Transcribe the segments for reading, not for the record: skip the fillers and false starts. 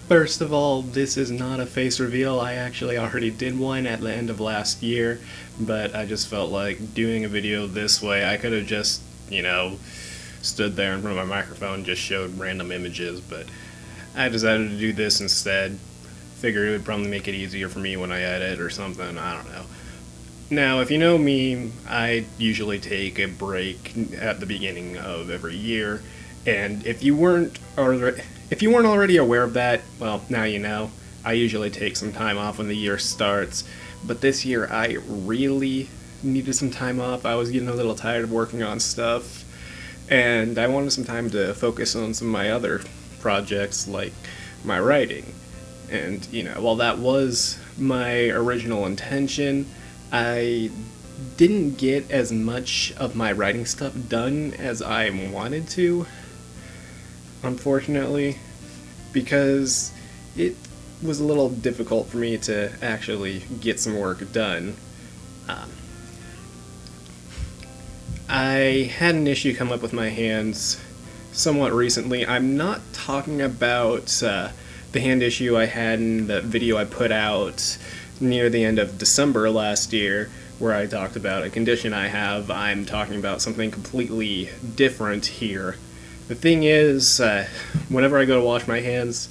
First of all, this is not a face reveal. I actually already did one at the end of last year, but I just felt like doing a video this way, I could have just, stood there in front of my microphone and just showed random images, but I decided to do this instead. Figured it would probably make it easier for me when I edit or something, I don't know. Now, if you know me, I usually take a break at the beginning of every year, and if you weren't already aware of that, well, now you know. I usually take some time off when the year starts, but this year I really needed some time off. I was getting a little tired of working on stuff, and I wanted some time to focus on some of my other projects, like my writing. And, while that was my original intention, I didn't get as much of my writing stuff done as I wanted to, unfortunately, because it was a little difficult for me to actually get some work done. I had an issue come up with my hands somewhat recently. I'm not talking about the hand issue I had in the video I put out near the end of December last year, where I talked about a condition I have. I'm talking about something completely different here. The thing is, whenever I go to wash my hands,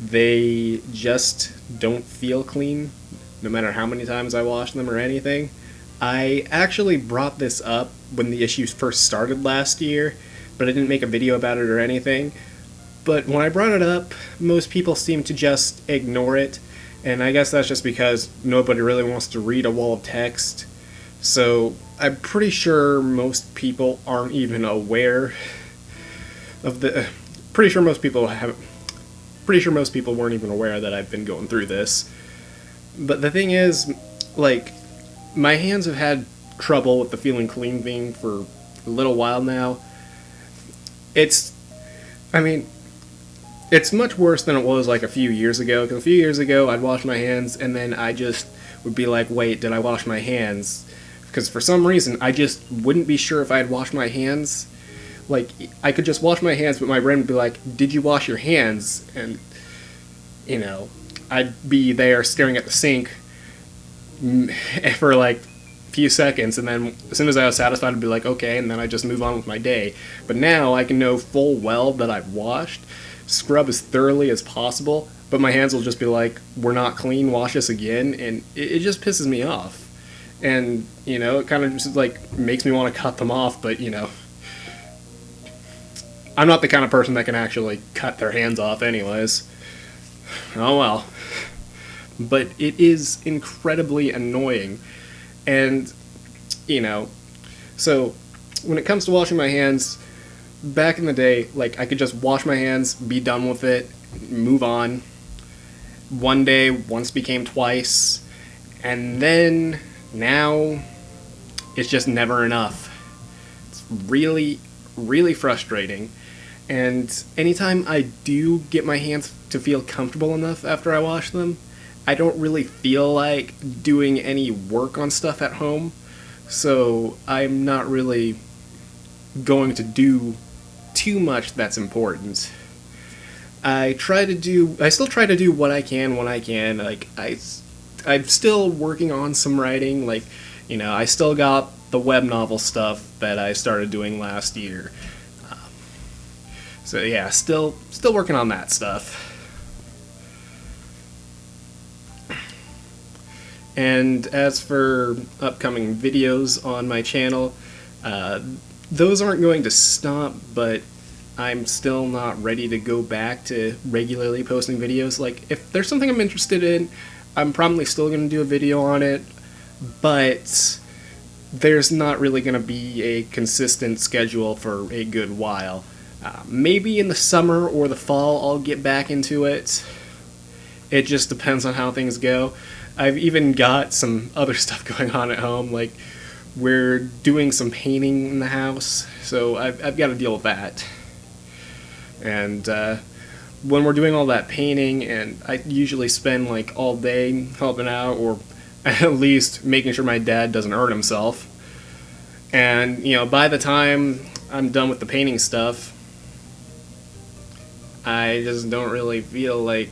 they just don't feel clean, no matter how many times I wash them or anything. I actually brought this up when the issues first started last year, but I didn't make a video about it or anything. But when I brought it up, most people seem to just ignore it, and I guess that's just because nobody really wants to read a wall of text. So I'm pretty sure most people aren't even aware of the. Pretty sure most people weren't even aware that I've been going through this. But the thing is, my hands have had trouble with the feeling clean thing for a little while now. It's much worse than it was a few years ago, because a few years ago I'd wash my hands and then I just would be like, wait, did I wash my hands? Because for some reason I just wouldn't be sure if I had washed my hands. I could just wash my hands, but my brain would be like, did you wash your hands? And, I'd be there staring at the sink for a few seconds, and then as soon as I was satisfied, I'd be like, okay, and then I'd just move on with my day. But now I can know full well that I've washed, scrub as thoroughly as possible, but my hands will just be like, we're not clean, wash us again, and it just pisses me off. And, it kind of just makes me want to cut them off, but, I'm not the kind of person that can actually cut their hands off anyways. Oh well. But it is incredibly annoying. And, so when it comes to washing my hands, back in the day, I could just wash my hands, be done with it, move on. One day, once became twice, and then now it's just never enough. It's really, really frustrating. And anytime I do get my hands to feel comfortable enough after I wash them, I don't really feel like doing any work on stuff at home, so I'm not really going to do too much that's important. I still try to do what I can when I can. I'm still working on some writing. I still got the web novel stuff that I started doing last year. So yeah, still working on that stuff. And as for upcoming videos on my channel, those aren't going to stop, but I'm still not ready to go back to regularly posting videos. If there's something I'm interested in, I'm probably still going to do a video on it, but there's not really going to be a consistent schedule for a good while. Maybe in the summer or the fall I'll get back into it. It just depends on how things go. I've even got some other stuff going on at home, we're doing some painting in the house, so I've got to deal with that. And when we're doing all that painting, and I usually spend all day helping out, or at least making sure my dad doesn't hurt himself. And by the time I'm done with the painting stuff, I just don't really feel like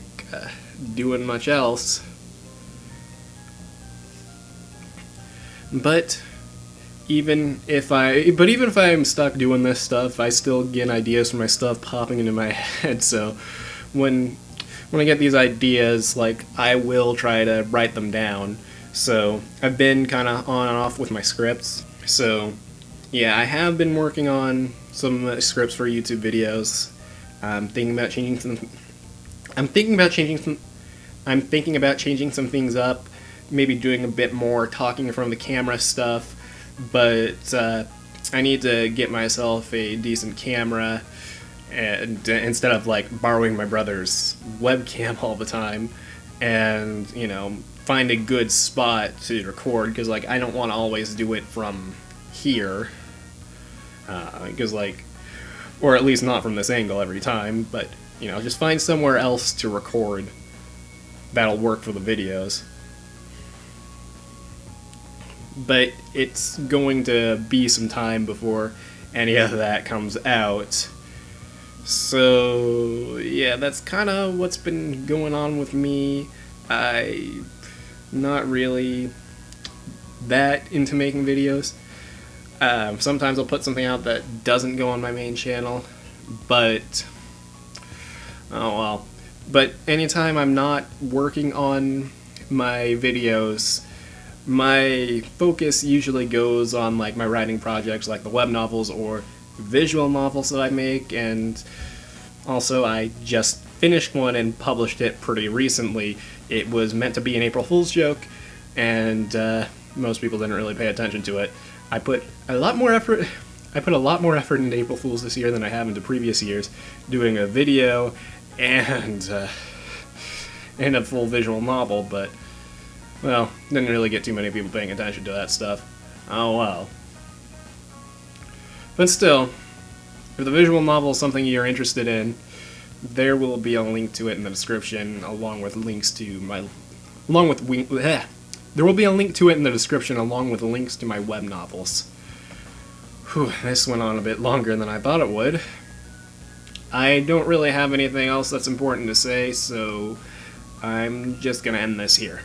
doing much else. But even if I'm stuck doing this stuff, I still get ideas for my stuff popping into my head. So when I get these ideas, like, I will try to write them down. So I've been kind of on and off with my scripts. So yeah, I have been working on some scripts for YouTube videos. I'm thinking about changing some things up. Maybe doing a bit more talking from the camera stuff. But I need to get myself a decent camera, and instead of like borrowing my brother's webcam all the time, and find a good spot to record, because like I don't want to always do it from here, because or at least not from this angle every time, but just find somewhere else to record that'll work for the videos. But it's going to be some time before any of that comes out. So yeah, that's kind of what's been going on with me. I'm not really that into making videos. Sometimes I'll put something out that doesn't go on my main channel, but oh well. But anytime I'm not working on my videos, my focus usually goes on like my writing projects, like the web novels or visual novels that I make. And also I just finished one and published it pretty recently. It was meant to be an April Fool's joke, and most people didn't really pay attention to it. I put a lot more effort into April Fool's this year than I have into previous years, doing a video and a full visual novel, but well, didn't really get too many people paying attention to that stuff. Oh well. But still, if the visual novel is something you're interested in, there will be a link to it in the description, along with links to my there will be a link to it in the description along with links to my web novels. Whew, this went on a bit longer than I thought it would. I don't really have anything else that's important to say, so I'm just gonna end this here.